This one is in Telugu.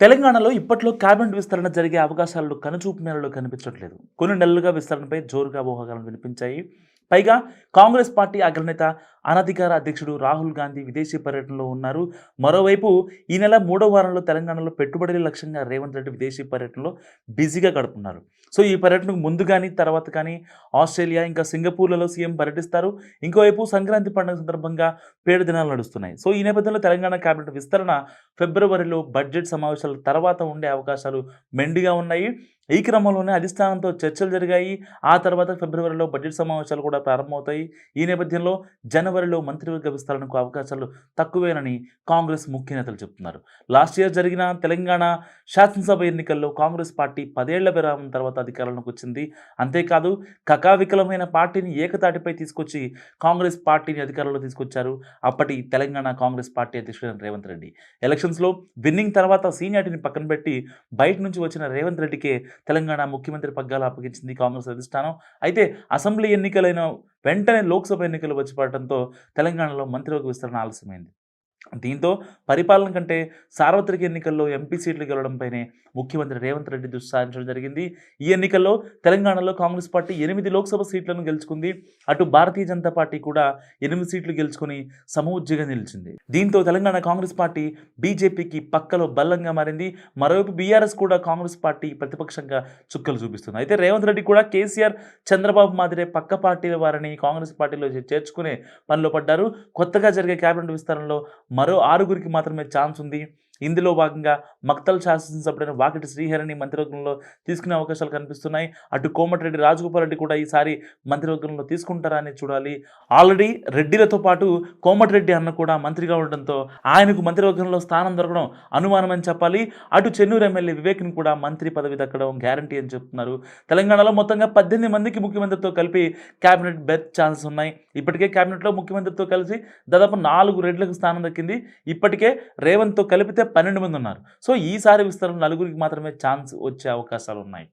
తెలంగాణలో ఇప్పట్లో క్యాబినెట్ విస్తరణ జరిగే అవకాశాలు కనుచూపు మేరలో కనిపించట్లేదు. కొన్ని నెలలుగా విస్తరణపై జోరుగా ఊహాగానాలు వినిపించాయి. పైగా కాంగ్రెస్ పార్టీ అగ్రనేత, అనధికార అధ్యక్షుడు రాహుల్ గాంధీ విదేశీ పర్యటనలో ఉన్నారు. మరోవైపు ఈ నెల మూడో వారంలో తెలంగాణలో పెట్టుబడుల లక్ష్యంగా రేవంత్ రెడ్డి విదేశీ పర్యటనలో బిజీగా గడుపుతున్నారు. సో ఈ పర్యటనకు ముందు కానీ, తర్వాత కానీ ఆస్ట్రేలియా, ఇంకా సింగపూర్‌లలో సీఎం పర్యటిస్తారు. ఇంకోవైపు సంక్రాంతి పండుగ సందర్భంగా 7 దినాలు నడుస్తున్నాయి. సో ఈ నేపథ్యంలో తెలంగాణ క్యాబినెట్ విస్తరణ ఫిబ్రవరిలో బడ్జెట్ సమావేశాల తర్వాత ఉండే అవకాశాలు మెండుగా ఉన్నాయి. ఈ క్రమంలోనే అధిష్టానంతో చర్చలు జరిగాయి. ఆ తర్వాత ఫిబ్రవరిలో బడ్జెట్ సమావేశాలు కూడా ప్రారంభమవుతాయి. ఈ నేపథ్యంలో జనవరిలో మంత్రివర్గ విస్తరణకు అవకాశాలు తక్కువేనని కాంగ్రెస్ ముఖ్య నేతలు చెప్తున్నారు. లాస్ట్ ఇయర్ జరిగిన తెలంగాణ శాసనసభ ఎన్నికల్లో కాంగ్రెస్ పార్టీ 10 ఏళ్ల విరామం తర్వాత అధికారంలోకి వచ్చింది. అంతేకాదు కకావికలమైన పార్టీని ఏకతాటిపై తీసుకొచ్చి కాంగ్రెస్ పార్టీని అధికారంలో తీసుకొచ్చారు అప్పటి తెలంగాణ కాంగ్రెస్ పార్టీ అధ్యక్షుడు రేవంత్ రెడ్డి. ఎలక్షన్స్‌లో విన్నింగ్ తర్వాత సీనియారిటీని పక్కన పెట్టి బయట నుంచి వచ్చిన రేవంత్ రెడ్డికే తెలంగాణ ముఖ్యమంత్రి పగ్గాలు అప్పగించింది కాంగ్రెస్ అధిష్టానం. అయితే అసెంబ్లీ ఎన్నికలైన వెంటనే లోక్సభ ఎన్నికలు వచ్చి పడటంతో తెలంగాణలో మంత్రివర్గ విస్తరణ ఆలస్యమైంది. దీంతో పరిపాలన కంటే సార్వత్రిక ఎన్నికల్లో ఎంపీ సీట్లు గెలవడంపైనే ముఖ్యమంత్రి రేవంత్ రెడ్డి దృష్టి సారించడం జరిగింది. ఈ ఎన్నికల్లో తెలంగాణలో కాంగ్రెస్ పార్టీ 8 లోక్సభ సీట్లను గెలుచుకుంది. అటు భారతీయ జనతా పార్టీ కూడా 8 సీట్లు గెలుచుకొని సమఉజ్జిగా నిలిచింది. దీంతో తెలంగాణ కాంగ్రెస్ పార్టీ బీజేపీకి పక్కలో బలంగా మారింది. మరోవైపు బీఆర్ఎస్ కూడా కాంగ్రెస్ పార్టీ ప్రతిపక్షంగా చుక్కలు చూపిస్తుంది. అయితే రేవంత్ రెడ్డి కూడా కేసీఆర్, చంద్రబాబు మాదిరే పక్క పార్టీల వారిని కాంగ్రెస్ పార్టీలో చేర్చుకునే పనిలో పడ్డారు. కొత్తగా జరిగే కేబినెట్ విస్తరణలో మరో 6గురికి మాత్రమే ఛాన్స్ ఉంది. ఇందులో భాగంగా మక్తల్ శాసనసభ్యుడైన వాకిటి శ్రీహరిని మంత్రివర్గంలో తీసుకునే అవకాశాలు కనిపిస్తున్నాయి. అటు కోమటిరెడ్డి రాజగోపాల్ రెడ్డి కూడా ఈసారి మంత్రివర్గంలో తీసుకుంటారా అని చూడాలి. ఆల్రెడీ రెడ్డిలతో పాటు కోమటిరెడ్డి అన్న కూడా మంత్రిగా ఉండడంతో ఆయనకు మంత్రివర్గంలో స్థానం దొరకడం అనుమానం అని చెప్పాలి. అటు చెన్నూరు ఎమ్మెల్యే వివేక్‌ని కూడా మంత్రి పదవి దక్కడం గ్యారంటీ అని చెప్తున్నారు. తెలంగాణలో మొత్తంగా 18 మందికి ముఖ్యమంత్రితో కలిపి క్యాబినెట్ బెర్త్ ఛాన్సెస్ ఉన్నాయి. ఇప్పటికే క్యాబినెట్‌లో ముఖ్యమంత్రితో కలిసి దాదాపు 4 రెడ్లకు స్థానం దక్కింది. ఇప్పటికే రేవంత్‌తో కలిపితే 12 మంది ఉన్నారు. సో ఈసారి విస్తరణ 4గురికి మాత్రమే ఛాన్స్ వచ్చే అవకాశాలు ఉన్నాయి.